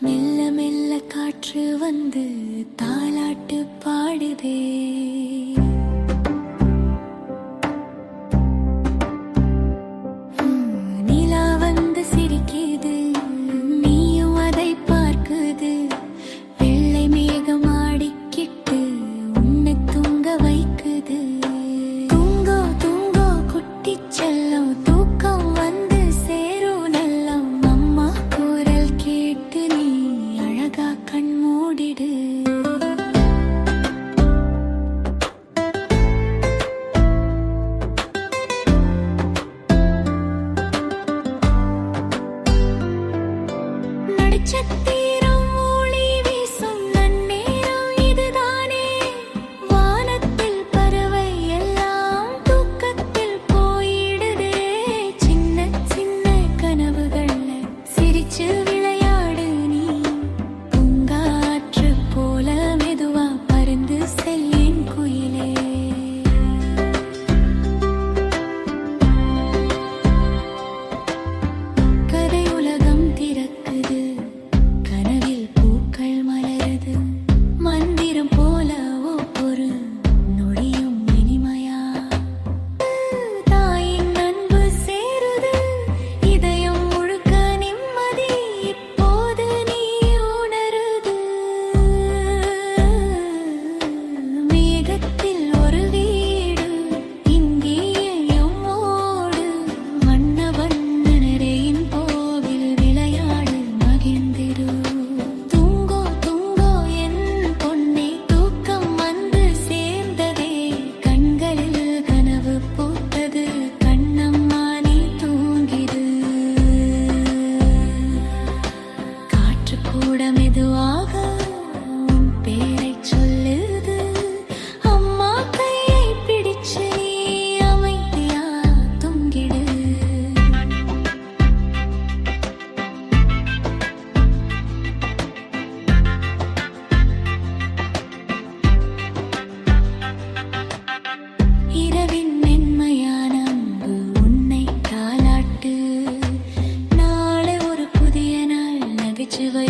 மெல்ல மெல்ல காற்று வந்து தாலாட்டு பாடுதே. நிலா வந்து சிரிக்குது, நீயும் அதை பார்க்குது. வெள்ளை மேகம் ஆடிக்கிட்டு உன்னை தூங்க வைக்குது. தூங்கோ தூங்கோ குட்டி செல்லம், தூக்கம் வந்து சேரும் நல்லம். அம்மா குரல் கேட்டு நீ அழகா கண் மூடிடு. நட்சத்திரம் ஒளி வீசும் நன்னேரம் இதுதானே. வானத்தில் பறவை எல்லாம் தூக்கத்தில் போயிடுதே. சின்ன சின்ன கனவுகள்ல சிரிச்சு விளையாடு நீ. பூங்காற்று போல மெதுவா பறந்து செல்லேன் குயிலே. கதை உலகம் திறக்குது, கனவில் பூக்கள் மலருது. மந்திரம் போல ஒவ்வொரு நொடியும் இனிமையா. தாயின் அன்பு சேருது, இதயம் முழுக்க நிம்மதி இப்போது நீ உணருது. மேகத்தில் ஒரு வீடு இங்கேயும் ஓடு. வண்ண வண்ண நிறையின் கோவில் விளையாடு மகிழ்ந்திரு. தூங்கோ தூங்கோ என் பொன்னே, தூக்கம் வந்து சேர்ந்ததே. கண்களில் கனவு பூத்தது, கண்ணம்மா நீ தூங்கிடு. காற்று கூட மெதுவாக உன் பேரைச் சொல்லுது. அம்மா கையை பிடிச்சு நீ அமைதியா தூங்கிடு. இரவின் மென்மையான அன்பு உன்னை தாலாட்டு. நாளை ஒரு புதிய நாள் நகைச்சுவை